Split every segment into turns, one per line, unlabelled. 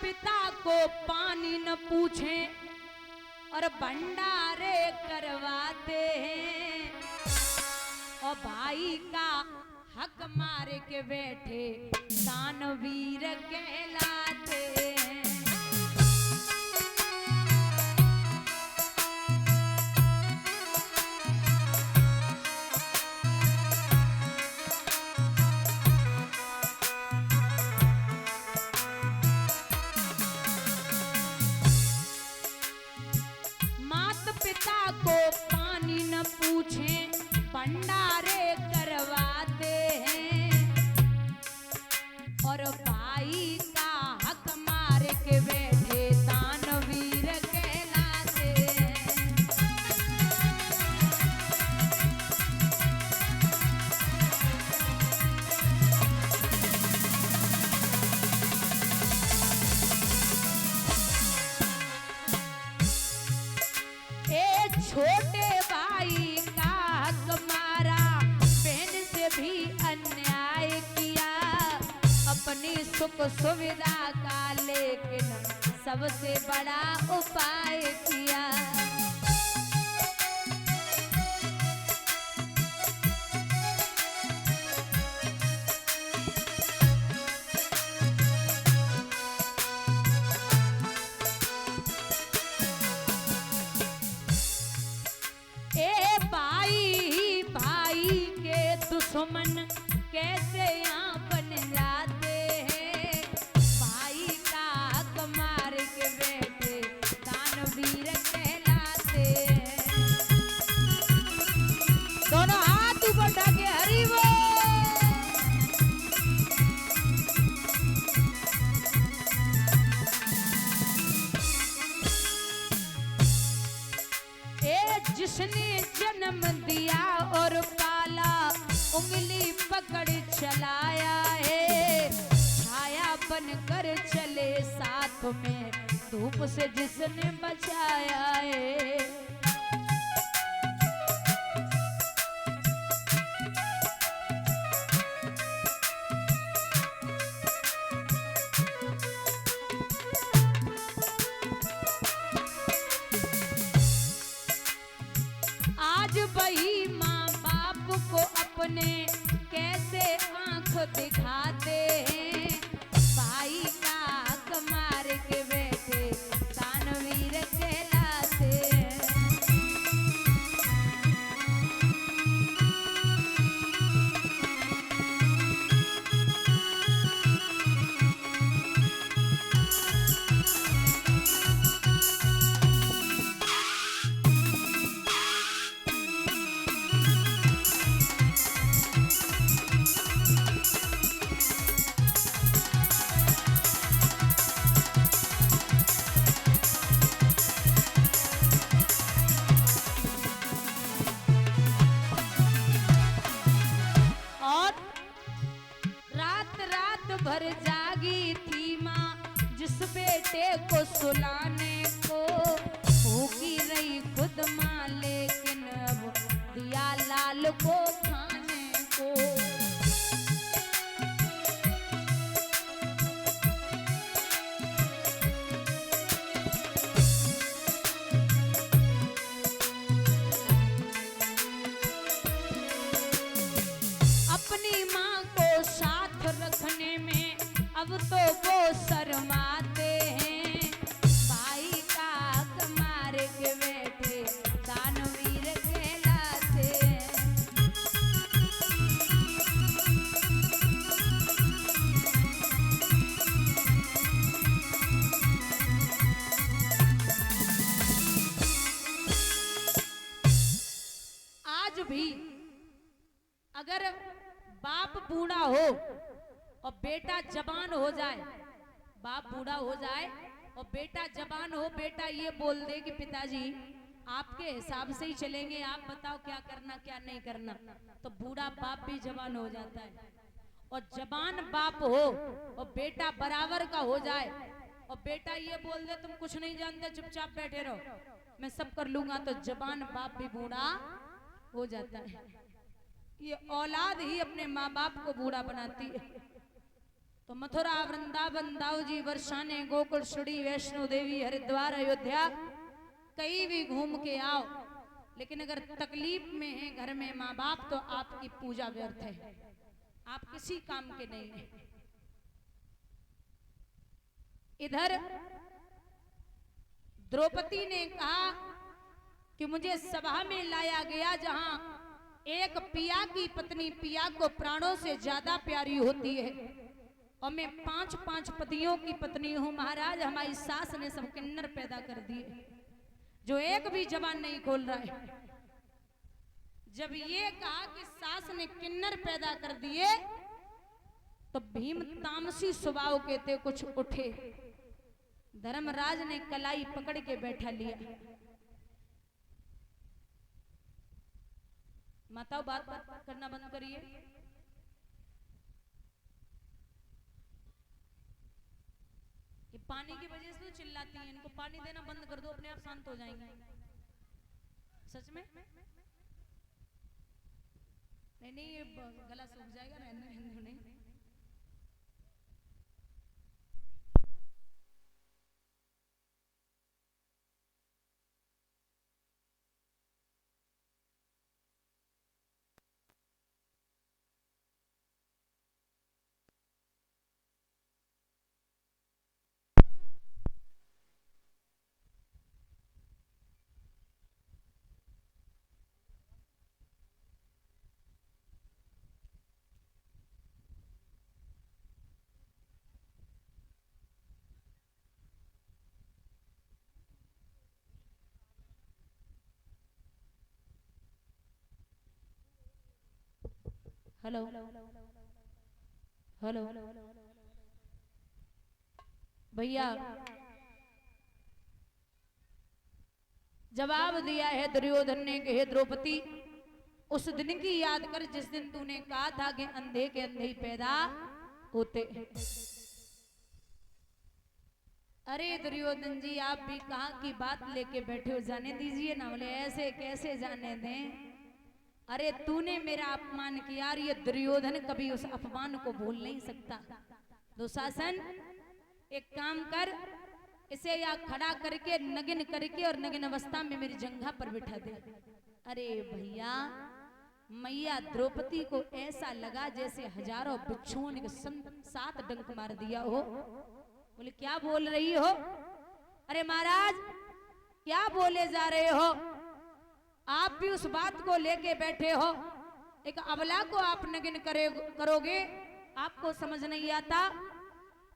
पिता को पानी न पूछे और भंडारे करवाते हैं, और भाई का हक मार के बैठे दानवीर कहलाते हैं। पिता को पानी न पूछे भंडारे करवाते हैं, और भाई का हक मार के बैठे दानवीर कहलाते हैं। छोटे भाई का हक मारा, बहन से भी अन्याय किया, अपनी सुख सुविधा का लेकिन सबसे बड़ा उपाय किया। दुश्मन कैसे यहाँ बन जाते हैं, भाई का हक मार के बैठे दानवीर कहलाते हैं। दोनों हाथ ऊपर उठा के हरि बोल। जिसने जन्म दिया और पाला, उंगली पकड़ चलाया है, छाया बनकर चले साथ में, धूप से जिसने बचाया है। आज वही माँ बाप को अपने कैसे आंख दिखाते हैं, भाई का हक मार के बैठे दानवीर कहलाते हैं। भर जागी थी माँ जिस बेटे को सुलाने को, भूखी रही खुद माँ लेकिन अब दिया लाल को खाने को। अपनी माँ को साथ रखने में अब तो वो शर्माते हैं, भाई का हक मार के बैठे दानवीर कहलाते हैं। आज भी अगर बाप बूढ़ा हो और बेटा जवान हो जाए, बाप बूढ़ा हो जाए और बेटा जवान हो, बेटा ये बोल दे कि पिताजी आपके हिसाब से ही चलेंगे, आप बताओ क्या करना क्या नहीं करना, तो बूढ़ा बाप भी जवान हो जाता है। और जवान बाप हो और बेटा बराबर का हो जाए और बेटा ये बोल दे तुम कुछ नहीं जानते चुपचाप बैठे रहो मैं सब कर लूंगा, तो जवान बाप भी बूढ़ा हो जाता है। ये औलाद ही अपने माँ बाप को बूढ़ा बनाती है। तो मथुरा वृंदावन दाऊजी वर्षाने गोकुल श्री वैष्णो देवी हरिद्वार अयोध्या कहीं भी घूम के आओ, लेकिन अगर तकलीफ में है घर में माँ बाप तो आपकी पूजा व्यर्थ है, आप किसी काम के नहीं है। इधर द्रौपदी ने कहा कि मुझे सभा में लाया गया जहां एक पिया की पत्नी पिया को प्राणों से ज्यादा प्यारी होती है, और मैं 5-5 पतियों की पत्नी हूं। महाराज हमारी सास ने सब किन्नर पैदा कर दिए, जो एक भी जबान नहीं खोल रहा है। जब ये कहा कि सास ने किन्नर पैदा कर दिए, तो भीम तामसी स्वभाव के थे, कुछ उठे। धर्मराज ने कलाई पकड़ के बैठा लिया। माताओं बात करना बंद करिए। ये पानी की वजह से तो चिल्लाती हैं, इनको पानी देना बंद कर दो, अपने आप शांत हो जाएंगे। सच में नहीं, ये गला सूख जाएगा, रहने नहीं। हेलो हेलो भैया, जवाब दिया है दुर्योधन ने कि हे द्रौपदी, उस दिन की याद कर जिस दिन तूने कहा था कि अंधे के अंधे ही पैदा होते। अरे दुर्योधन जी, आप भी कहाँ की बात लेके बैठे हो, जाने दीजिए ना। बोले ऐसे कैसे जाने दें, अरे तूने मेरा अपमान किया, और ये दुर्योधन कभी उस अपमान को भूल नहीं सकता। दुशासन, एक काम कर, इसे या खड़ा करके नगिन करके और नगिन अवस्था में मेरी जंघा पर बिठा दे। अरे भैया, मैया द्रौपदी को ऐसा लगा जैसे हजारों बिच्छुओं ने 7 डंक मार दिया हो। बोले क्या बोल रही हो? अरे महाराज क्या बोले जा रहे हो? आप भी उस बात को लेके बैठे हो, एक अबला को आप नगिन करोगे, आपको समझ नहीं आता?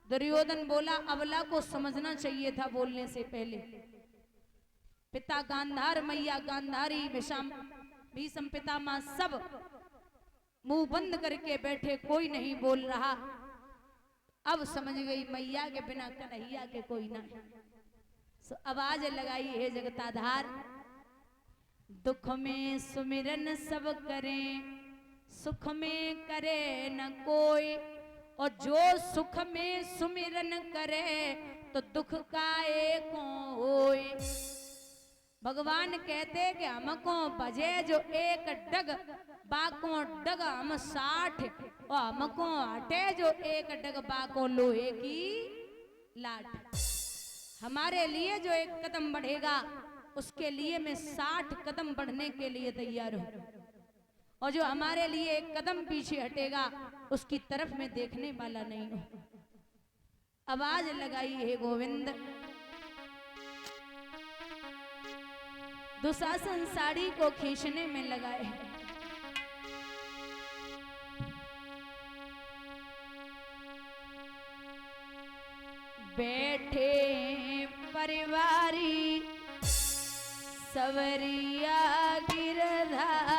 दुर्योधन बोला अबला को समझना चाहिए था बोलने से पहले। पिता गांधार, मैया गांधारी, भीष्म पितामह सब मुंह बंद करके बैठे, कोई नहीं बोल रहा। अब समझ गई मैया के बिना कन्हैया के कोई ना। आवाज लगाई है जगताधार, दुख में सुमिरन सब करें, सुख में करे न कोई, और जो सुख में सुमिरन करे तो दुख का एक होए। भगवान कहते कि हमको बजे जो एक डग, बाको डग हम 60, और हमको हटे जो एक डग, बाको लोहे की लाठ। हमारे लिए जो एक कदम बढ़ेगा उसके लिए मैं 60 कदम बढ़ने के लिए तैयार हूं, और जो हमारे लिए एक कदम पीछे हटेगा उसकी तरफ मैं देखने वाला नहीं हूं। आवाज लगाई है गोविंद। दुशासन साड़ी को खींचने में लगाए हैं। बैठे परिवारी सवरिया गिरधारी,